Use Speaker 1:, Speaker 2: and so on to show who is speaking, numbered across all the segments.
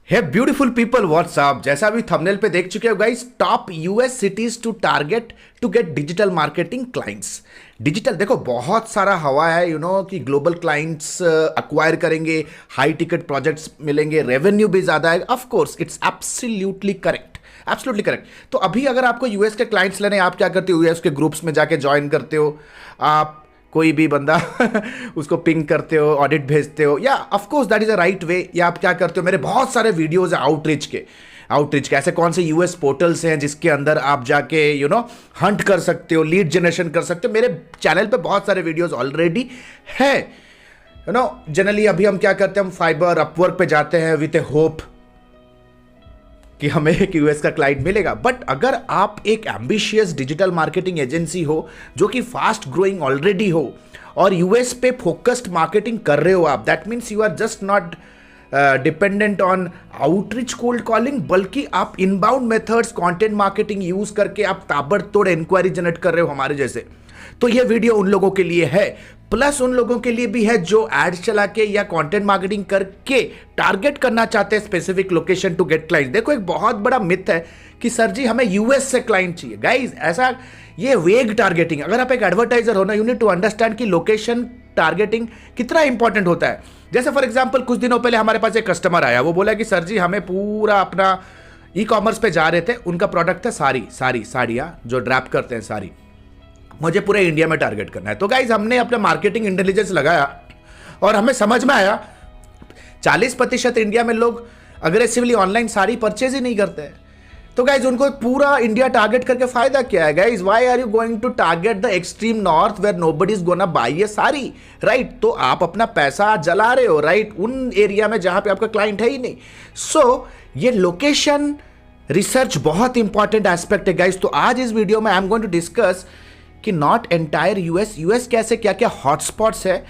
Speaker 1: हे beautiful people WhatsApp. जैसा अभी thumbnail पे देख चुके हो guys, top US cities to target to get digital marketing clients. Digital देखो बहुत सारा हवा है, कि ग्लोबल क्लाइंट्स अक्वायर करेंगे, हाई टिकट प्रोजेक्ट्स मिलेंगे, रेवेन्यू भी ज्यादा है। Of course it's absolutely correct, absolutely correct. तो अभी अगर आपको यूएस के क्लाइंट्स लेने, आप क्या करते हो? यूएस के ग्रुप्स में जाके ज्वाइन करते हो, आप कोई भी बंदा उसको पिंग करते हो, ऑडिट भेजते हो, या of course that is a right way. या आप क्या करते हो? मेरे बहुत सारे वीडियोस है आउटरीच के ऐसे कौन से यूएस पोर्टल्स हैं जिसके अंदर आप जाके हंट कर सकते हो, लीड जनरेशन कर सकते हो। मेरे चैनल पे बहुत सारे वीडियोस ऑलरेडी है। जनरली अभी हम क्या करते हैं, हम फाइबर अपवर्क पे जाते हैं विथ ए होप कि हमें एक यूएस का क्लाइंट मिलेगा। बट अगर आप एक एम्बिशियस डिजिटल मार्केटिंग एजेंसी हो जो कि फास्ट ग्रोइंग ऑलरेडी हो और यूएस पे फोकस्ड मार्केटिंग कर रहे हो आप, that means you are just not dependent on outreach cold calling, बल्कि आप inbound methods, content marketing use करके आप ताबड़तोड़ इंक्वायरी जनरेट कर रहे हो हमारे जैसे। तो ये वीडियो उन लोगों के लिए है, प्लस उन लोगों के लिए भी है जो एड्स चला के या कंटेंट मार्केटिंग करके टारगेट करना चाहते हैं specific location to get client. देखो एक बहुत बड़ा मिथ है कि सर जी हमें यूएस से क्लाइंट चाहिए। गाइस ऐसा, ये वेग टारगेटिंग। अगर आप एक एडवर्टाइजर हो ना, यू नीड टू अंडरस्टैंड कि लोकेशन टारगेटिंग कितना इंपॉर्टेंट होता है। जैसे फॉर एग्जांपल कुछ दिनों पहले हमारे पास एक कस्टमर आया, वो बोला कि सर जी हमें पूरा अपना ई कॉमर्स पे जा रहे थे, उनका प्रोडक्ट था साड़ियाँ जो ड्रैप करते हैं साड़ी, मुझे पूरे इंडिया में टारगेट करना है। तो गाइज हमने अपना मार्केटिंग इंटेलिजेंस लगाया और हमें समझ में आया 40% इंडिया में लोग अग्रेसिवली ऑनलाइन साड़ी परचेज ही नहीं करते हैं। तो गाइज उनको पूरा इंडिया टारगेट करके फायदा क्या है? Guys why are you going to target the extreme north where nobody is gonna buy a sari, right? तो आप अपना पैसा जला रहे हो, राइट, उन एरिया में जहां पे आपका क्लाइंट है ही नहीं। सो ये लोकेशन रिसर्च बहुत इंपॉर्टेंट एस्पेक्ट है गाइज। तो आज इस वीडियो में I am going to discuss कि नॉट एंटायर यूएस कैसे क्या क्या हॉटस्पॉट्स है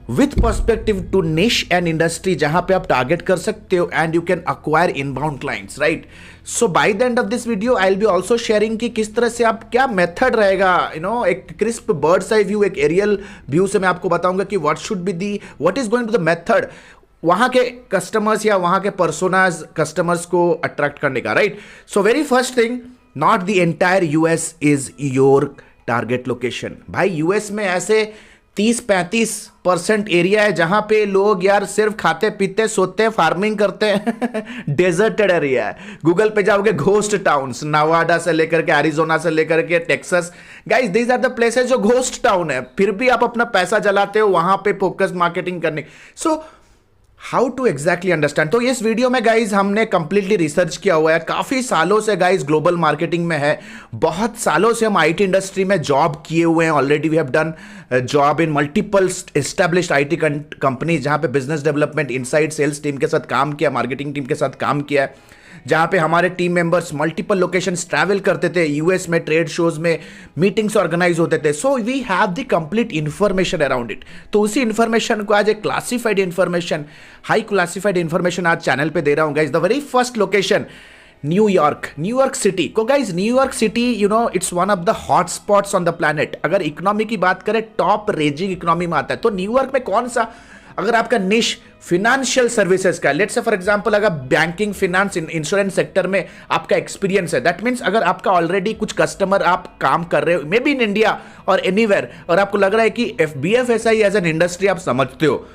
Speaker 1: with perspective to niche and industry जहां पे आप टारगेट कर सकते हो and you can acquire inbound clients, right? So by the end of this video I will be also sharing कि किस तरह से आप, क्या मेथड रहेगा, एक क्रिस्प बर्ड्स आई व्यू, एक एरियल व्यू से मैं आपको बताऊंगा कि what should be the, what is going to the method वहां के कस्टमर्स या वहां के पर्सोनाज कस्टमर्स को अट्रैक्ट करने का, right? So very first thing, not the entire US is your target location. भाई यूएस में ऐसे 30-35% एरिया है जहां पे लोग यार सिर्फ खाते पीते सोते फार्मिंग करते हैं डेजर्टेड एरिया है। गूगल पे जाओगे, घोस्ट टाउन्स, नवाडा से लेकर के एरिजोना से लेकर के Texas, guys these are the places जो घोस्ट टाउन है, फिर भी आप अपना पैसा जलाते हो वहां पे फोकस मार्केटिंग करने। So how to exactly understand. तो इस वीडियो में गाइज हमने कंप्लीटली रिसर्च किया हुआ है, काफी सालों से गाइज ग्लोबल मार्केटिंग में है, बहुत सालों से हम आईटी इंडस्ट्री में जॉब किए हुए हैं already. We have done job in multiple established IT company जहां पे business development, inside sales team के साथ काम किया, मार्केटिंग टीम के साथ काम किया है, जहां पे हमारे team members multiple locations travel करते थे, यूएस में ट्रेड शोज में मीटिंग्स ऑर्गेनाइज होते थे। So we have the complete information around it. तो उसी इंफॉर्मेशन को आज एक classified information, high classified information आज चैनल पे दे रहा हूं guys. The very first location, New York city को guys, New York city it's one of the hot spots on the planet. अगर इकोनॉमी की बात करें, टॉप रेजिंग इकोनॉमी में आता है। तो न्यूयॉर्क में कौन सा, अगर आपका निश फिनेंशियल सर्विसेज का, लेट्स से फॉर एग्जांपल अगर बैंकिंग, फिनेंस, इंश्योरेंस सेक्टर में आपका एक्सपीरियंस है, दैट मींस अगर आपका ऑलरेडी कुछ कस्टमर आप काम कर रहे हो, मे बी इन इंडिया और एनीवेयर, और आपको लग रहा है कि बीएफएसआई एज एन इंडस्ट्री आप समझते हो,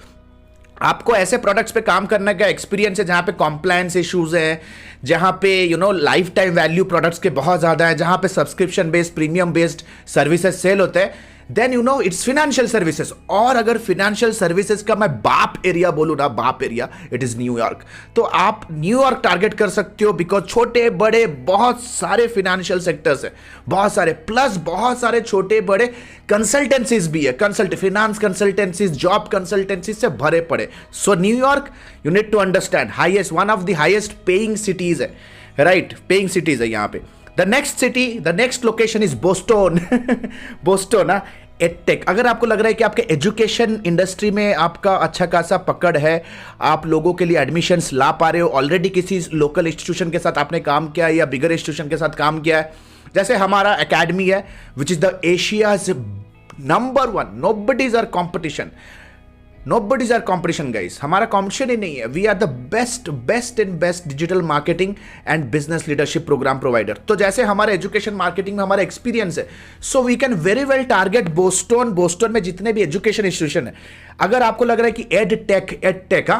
Speaker 1: आपको ऐसे प्रोडक्ट्स पे काम करने का एक्सपीरियंस है जहां पे कॉम्प्लायंस इश्यूज हैं, जहां पे लाइफ टाइम वैल्यू प्रोडक्ट्स के बहुत ज्यादा है, जहां पे subscription based, premium based services sell होते हैं, देन इट्स फिनेंशियल सर्विसेज। और अगर फिनेंशियल सर्विसेज का मैं बाप एरिया बोलूं ना, बाप एरिया, इट इज न्यूयॉर्क। तो आप न्यूयॉर्क टारगेट कर सकते हो बिकॉज छोटे बड़े बहुत सारे फिनेंशियल सेक्टर्स है, बहुत सारे, प्लस बहुत सारे छोटे बड़े कंसल्टेंसीज भी है, फिनेंस कंसल्टेंसीज, जॉब कंसल्टेंसीज से भरे पड़े। So New York, you need to understand, highest, one of the highest paying cities है, राइट? पेइंग सिटीज है यहाँ पे। The next location is Boston Boston ना, एडटेक। अगर आपको लग रहा है कि आपके एजुकेशन इंडस्ट्री में आपका अच्छा खासा पकड़ है, आप लोगों के लिए एडमिशन्स ला पा रहे हो, ऑलरेडी किसी लोकल इंस्टीट्यूशन के साथ आपने काम किया है या बिगर इंस्टीट्यूशन के साथ काम किया है, जैसे हमारा एकेडमी है which is the Asia's number 1, nobody's our competition, nobody is our competition guys, हमारा कॉम्पिटिशन ही नहीं है। We are the best in best digital marketing and business leadership program provider. तो जैसे हमारे एजुकेशन मार्केटिंग में हमारा एक्सपीरियंस है, so we can very well target Boston में जितने भी एजुकेशन इंस्टीट्यूशन है। अगर आपको लग रहा है कि ed tech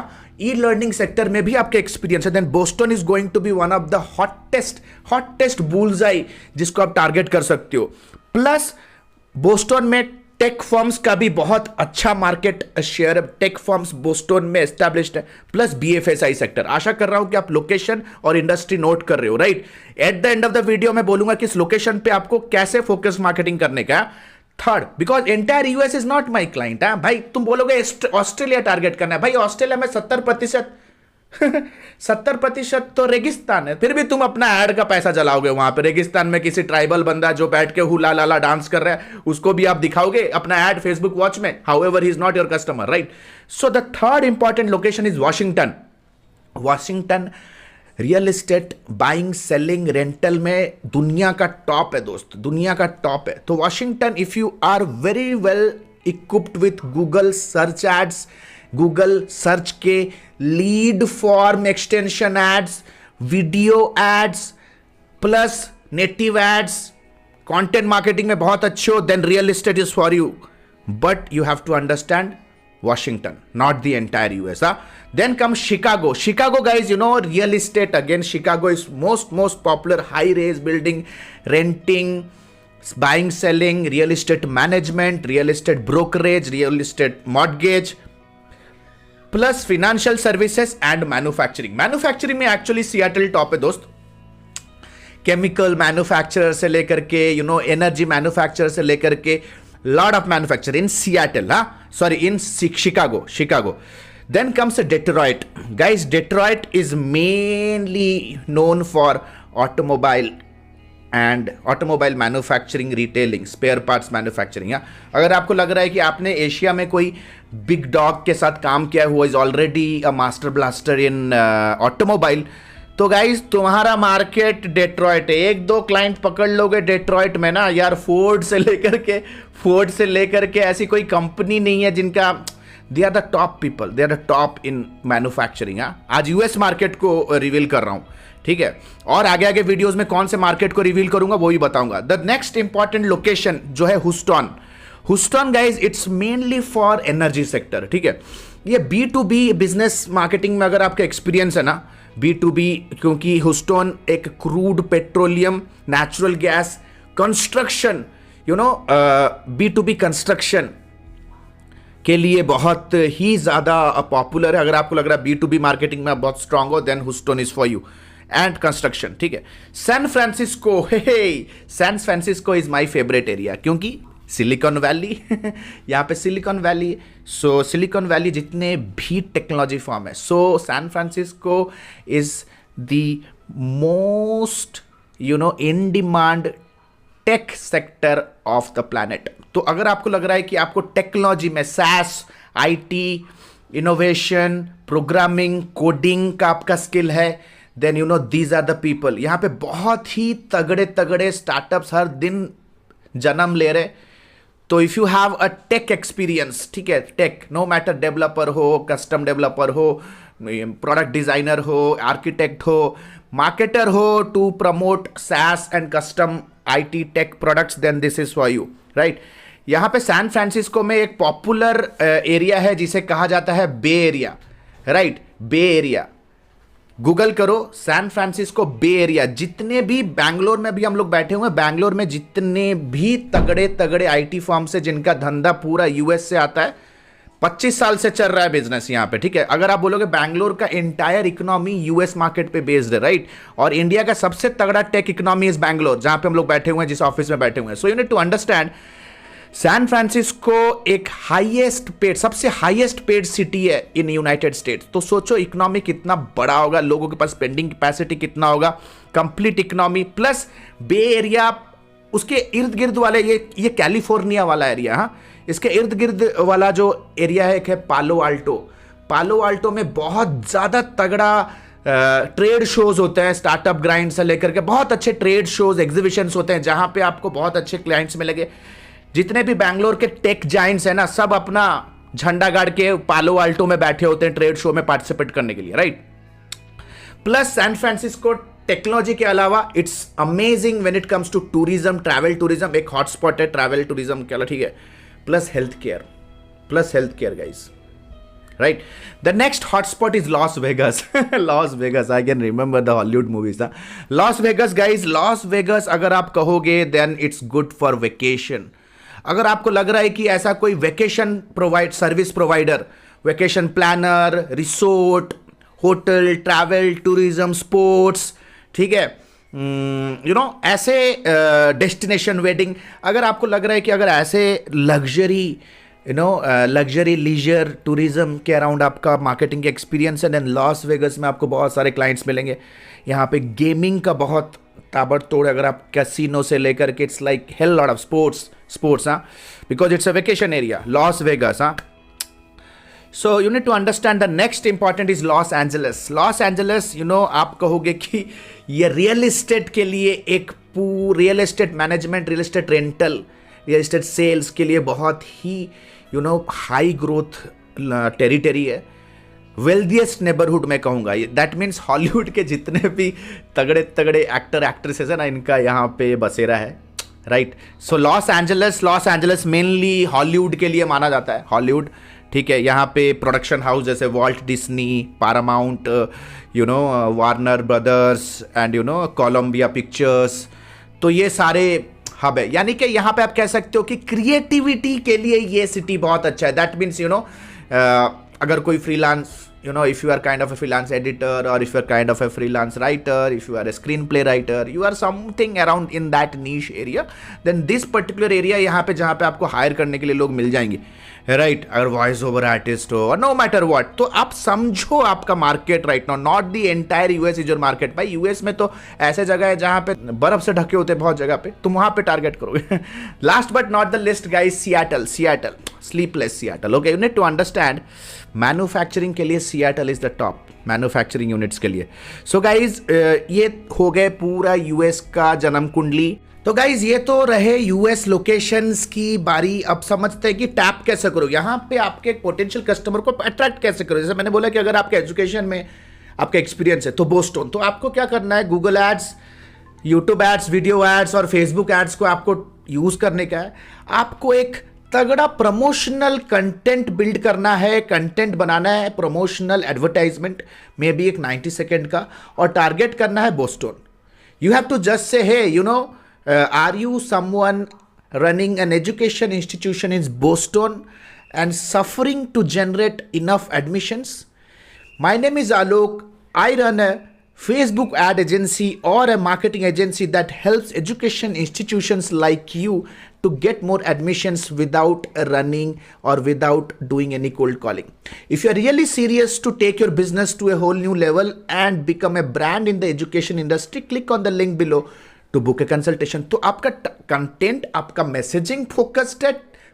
Speaker 1: e learning sector में भी आपके एक्सपीरियंस है, then Boston is going to be one of the hottest bullseye जिसको आप टारगेट कर सकते हो। प्लस बोस्टन में टेक फर्म्स का भी बहुत अच्छा market share, tech firms Boston में एस्टैब्लिश्ड है, प्लस बीएफएसआई सेक्टर। आशा कर रहा हूं कि आप लोकेशन और इंडस्ट्री नोट कर रहे हो, right. At the end of the video मैं बोलूंगा कि इस लोकेशन पे आपको कैसे फोकस मार्केटिंग करने का। Third, because entire US is not my client. भाई तुम बोलोगे ऑस्ट्रेलिया टारगेट करना है, भाई ऑस्ट्रेलिया में 70% तो रेगिस्तान है, फिर भी तुम अपना ऐड का पैसा जलाओगे वहां पे। रेगिस्तान में किसी ट्राइबल बंदा जो बैठ के हुला लाला डांस कर रहा है, उसको भी आप दिखाओगे अपना ऐड फेसबुक वॉच में। However he is not your customer, right. So the third important location is Washington real estate buying selling rental में दुनिया का टॉप है दोस्त, दुनिया का टॉप है। तो Washington, if you are very well equipped with Google search ads, Google search के lead form extension ads, video ads plus native ads, content marketing में बहुत अच्छे हो, then real estate is for you. But you have to understand Washington, not the entire US. Then comes Chicago. Chicago, guys, you know, real estate. Again, Chicago is most popular high-rise building, renting, buying, selling, real estate management, real estate brokerage, real estate mortgage, plus financial services and manufacturing. Manufacturing में actually Seattle top है दोस्त। Chemical manufacturer से लेकर के, you know, energy manufacturer से लेकर के, lot of manufacture in Seattle, in Chicago. Then comes Detroit. Guys, Detroit is mainly known for automobile manufacturing, retailing, spare parts manufacturing. अगर आपको लग रहा है कि आपने एशिया में कोई बिग डॉग के साथ काम किया हुआ, is already a master blaster in automobile, तो गाइज तुम्हारा मार्केट डेट्रॉयट है। एक दो क्लाइंट पकड़ लोगे डेट्रॉयट में ना यार, फोर्ड से लेकर के ऐसी कोई कंपनी नहीं है जिनका, they are the top people, they are the top in manufacturing. आज यूएस मार्केट को रिवील कर रहा हूं, ठीक है, और आगे वीडियोस में कौन से मार्केट को रिवील करूंगा वो भी बताऊंगा। द नेक्स्ट इंपॉर्टेंट लोकेशन जो है Houston guys, it's mainly for energy sector, ठीक है। ये B2B बिजनेस मार्केटिंग में अगर आपका एक्सपीरियंस है ना, B2B, क्योंकि ह्यूस्टन एक crude petroleum natural gas construction, you know, B2B construction के लिए बहुत ही ज़्यादा पॉपुलर है। अगर आपको लग रहा है B2B मार्केटिंग में आप बहुत स्ट्रांग हो, then Houston is for you and construction, ठीक है। San Francisco is my favourite area, क्योंकि सिलिकॉन वैली यहाँ पे Silicon Valley, so Silicon Valley जितने भी टेक्नोलॉजी फॉर्म है, so San Francisco is the most, you know, in demand tech sector of the planet. तो अगर आपको लग रहा है कि आपको टेक्नोलॉजी में SaaS, IT, innovation, programming, coding का आपका स्किल है, then you know these are the people. यहाँ पे बहुत ही तगड़े स्टार्टअप्स हर दिन जन्म ले रहे। तो if you have a tech experience, ठीक है, टेक, नो मैटर डेवलपर हो, कस्टम डेवलपर हो, प्रोडक्ट डिजाइनर हो, आर्किटेक्ट हो, मार्केटर हो, to promote SaaS and custom IT tech products, then this is for you, right. यहाँ पे सैन फ्रांसिस्को में एक पॉपुलर एरिया है जिसे कहा जाता है बे एरिया, राइट। बे एरिया गूगल करो, सैन फ्रांसिस्को बे एरिया। जितने भी बैंगलोर में भी हम लोग बैठे हुए हैं, बैंगलोर में जितने भी तगड़े आईटी फर्म से जिनका धंधा पूरा यूएस से आता है, 25 साल से चल रहा है बिजनेस यहाँ पे, ठीक है। अगर आप बोलोगे बैंगलोर का एंटायर इकोनॉमी यूएस मार्केट पे बेस्ड है, राइट, और इंडिया का सबसे तगड़ा टेक इकोनॉमी इज बैंगलोर, जहां पे हम लोग बैठे हुए हैं, जिस ऑफिस में बैठे हुए हैं। So you need to understand, San Francisco एक सबसे हाईएस्ट पेड सिटी है इन यूनाइटेड स्टेट्स। तो सोचो इकोनॉमी कितना बड़ा होगा, लोगों के पास स्पेंडिंग कैपेसिटी कितना होगा, कंप्लीट इकोनॉमी, प्लस बे एरिया, उसके इर्द गिर्द वाले, ये कैलिफोर्निया वाला एरिया, हाँ, इसके इर्द गिर्द वाला जो एरिया है, एक है पालो आल्टो में बहुत ज्यादा तगड़ा ट्रेड शोज होते हैं, स्टार्टअप ग्राइंड से लेकर के बहुत अच्छे ट्रेड शोज, एग्जीबिशंस होते हैं, जहां पे आपको बहुत अच्छे क्लाइंट्स मिलेंगे। जितने भी बैंगलोर के टेक जाइंट्स हैं ना, सब अपना झंडा गाड़ के पालो आल्टो में बैठे होते हैं ट्रेड शो में पार्टिसिपेट करने के लिए, right. Plus San Francisco technology के अलावा it's amazing when it comes to tourism, travel tourism, एक हॉटस्पॉट है ट्रैवल टूरिज्म के अलावा, ठीक है। Plus health care guys, right? The next hotspot is Las Vegas. Las Vegas, I can remember the Hollywood movies. Las Vegas, guys, Las Vegas अगर आप कहोगे then it's good for vacation. अगर आपको लग रहा है कि ऐसा कोई vacation service provider, vacation planner, resort, hotel, travel, tourism, sports, ठीक है, ऐसे डेस्टिनेशन वेडिंग, अगर आपको लग रहा है कि अगर ऐसे लग्जरी लग्जरी लीजर टूरिज्म के अराउंड आपका मार्केटिंग एक्सपीरियंस है, देन लॉस वेगस में आपको बहुत सारे क्लाइंट्स मिलेंगे। यहाँ पे गेमिंग का बहुत ताबड़तोड़, अगर आप कैसीनो से लेकर के it's like hell lot of sports, हाँ, because it's a vacation area Las Vegas, हाँ। So you need to understand the next important is Los Angeles. Los Angeles, आप कहोगे कि ये रियल एस्टेट के लिए एक real estate management, real estate rental, real estate sales के लिए बहुत ही हाई ग्रोथ टेरिटरी है, वेल्दिएस्ट नेबरहुड मैं कहूँगा। दैट मीन्स हॉलीवुड के जितने भी तगड़े तगड़े एक्टर एक्ट्रेसेस है ना, इनका यहाँ पे बसेरा है, right. So Los Angeles mainly Hollywood के लिए माना जाता है, हॉलीवुड, ठीक है। यहाँ पे प्रोडक्शन हाउस जैसे Walt Disney, Paramount, Warner brothers and Colombia pictures, तो ये सारे हब है। यानी कि यहाँ पे आप कह सकते हो कि क्रिएटिविटी के लिए ये सिटी बहुत अच्छा है। दैट मीन्स अगर कोई freelance, if you are kind of a freelance editor, or if you are kind of a freelance writer, if you are a screenplay writer, you are something around in that niche area, then this particular area यहाँ पे जहाँ पे आपको higher करने के लिए लोग मिल जाएंगे, राइट। अगर वॉइस ओवर आर्टिस्ट हो, नो मैटर व्हाट, तो आप समझो आपका market right now, not the entire US is your market. भाई यूएस में तो ऐसे जगह है जहाँ पे बर्फ से ढके होते हैं बहुत जगह पे, तुम वहाँ पे टारगेट करोगे। Last but not the list guys, Seattle, sleepless Seattle, okay. You need to understand manufacturing के लिए Seattle is the top, manufacturing units के लिए। सो गाइज ये हो गए पूरा यूएस का जन्म कुंडली। तो गाइज ये तो रहे यूएस लोकेशंस की बारी। अब समझते हैं कि टैप कैसे करो, यहाँ पे आपके पोटेंशियल कस्टमर को अट्रैक्ट कैसे करो। जैसे मैंने बोला कि अगर आपके एजुकेशन में आपका एक्सपीरियंस है तो बोस्टन, तो आपको क्या करना है, Google ads, YouTube ads, video ads और फेसबुक एड्स को आपको यूज करने का है। आपको एक तगड़ा प्रमोशनल कंटेंट बिल्ड करना है, कंटेंट बनाना है, प्रमोशनल एडवर्टाइजमेंट में भी एक 90 सेकेंड का, और टारगेट करना है Boston. You have to just say hey are you someone running an education institution in Boston and suffering to generate enough admissions? My name is Alok. I run a Facebook ad agency or a marketing agency that helps education institutions like you to get more admissions without running or without doing any cold calling. If you are really serious to take your business to a whole new level and become a brand in the education industry, click on the link below to book a consultation. तो आपका content, आपका messaging focused है,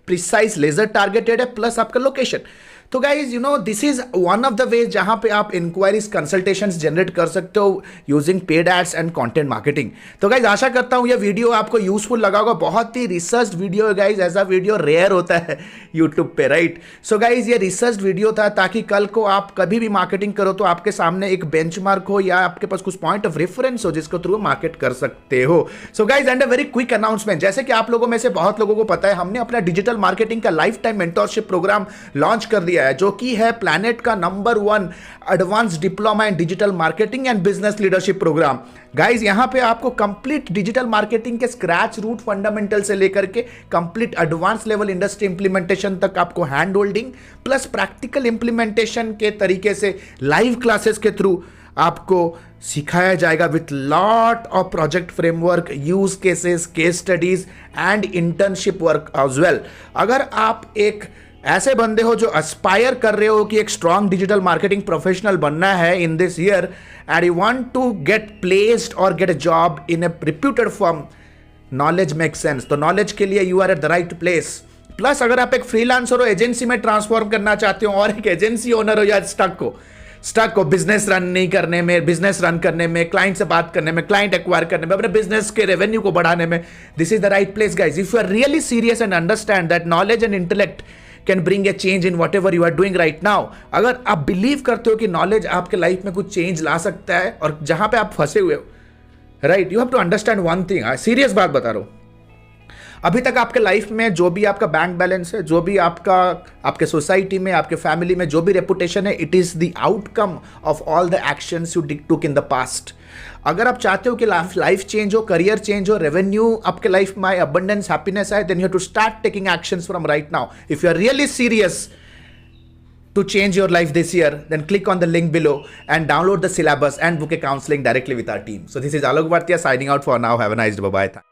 Speaker 1: precise laser targeted है, plus आपका location. तो guys this is one of the ways जहां पे आप इंक्वायरीज, कंसल्टेशंस जनरेट कर सकते हो using paid ads and content marketing. तो गाइज आशा करता हूं ये वीडियो आपको यूजफुल लगा होगा। बहुत ही रिसर्च वीडियो है गाइज, ऐसा वीडियो रेयर होता है यूट्यूब पे, राइट। सो गाइज ये रिसर्च वीडियो था ताकि कल को आप कभी भी मार्केटिंग करो तो आपके सामने एक बेंचमार्क हो या आपके पास कुछ पॉइंट ऑफ रेफरेंस हो जिसको थ्रू मार्केट कर सकते हो। So guys and a very quick announcement, जैसे कि आप लोगों में से बहुत लोगों को पता है, हमने अपना डिजिटल मार्केटिंग का life time mentorship program launch कर दिया है, जो कि है प्लैनेट का number 1 advance diploma in digital marketing and business leadership program. Guys यहां पे आपको कंप्लीट डिजिटल मार्केटिंग के स्क्रैच रूट फंडामेंटल से लेकर के complete advance level industry implementation तक आपको hand holding plus practical implementation के तरीके से लाइव क्लासेस के थ्रू आपको सिखाया जाएगा with lot of project framework, use cases, case studies and internship work as well. अगर आप एक ऐसे बंदे हो जो अस्पायर कर रहे हो कि एक स्ट्रॉन्ग डिजिटल मार्केटिंग प्रोफेशनल बनना है in this year and you want to get placed और get a job in a reputed firm, knowledge make sense, तो नॉलेज के लिए you are at the right place. Plus अगर आप एक freelancer हो, एजेंसी में ट्रांसफॉर्म करना चाहते हो और एक एजेंसी ओनर हो या स्टक हो बिजनेस रन नहीं करने में, बिजनेस रन करने में, क्लाइंट से बात करने में, क्लाइंट एक्वायर करने में, अपने बिजनेस के रेवेन्यू को बढ़ाने में, this is the right place guys. If you are really serious and understand that knowledge and intellect can bring a change in whatever you are doing right now. अगर आप believe करते हो कि knowledge आपके life में कुछ change ला सकता है और जहां पे आप फंसे हुए हो, right, you have to understand one thing, serious बात बता रहा हूं। अभी तक आपके लाइफ में जो भी आपका बैंक बैलेंस है, जो भी आपका आपके सोसाइटी में, आपके फैमिली में जो भी रेपुटेशन है, it is the outcome of all the actions you took in the past. अगर आप चाहते हो कि लाइफ चेंज हो, करियर चेंज हो, रेवेन्यू आपके लाइफ में आए, अबंडेंस, हैप्पीनेस आए, then you have to start taking actions from right now. If you are really serious to change your life this year, then click on the link below and download the syllabus and book a counseling directly with our team. So this is Alok Bhatia signing out for now. Have a nice day. Bye bye.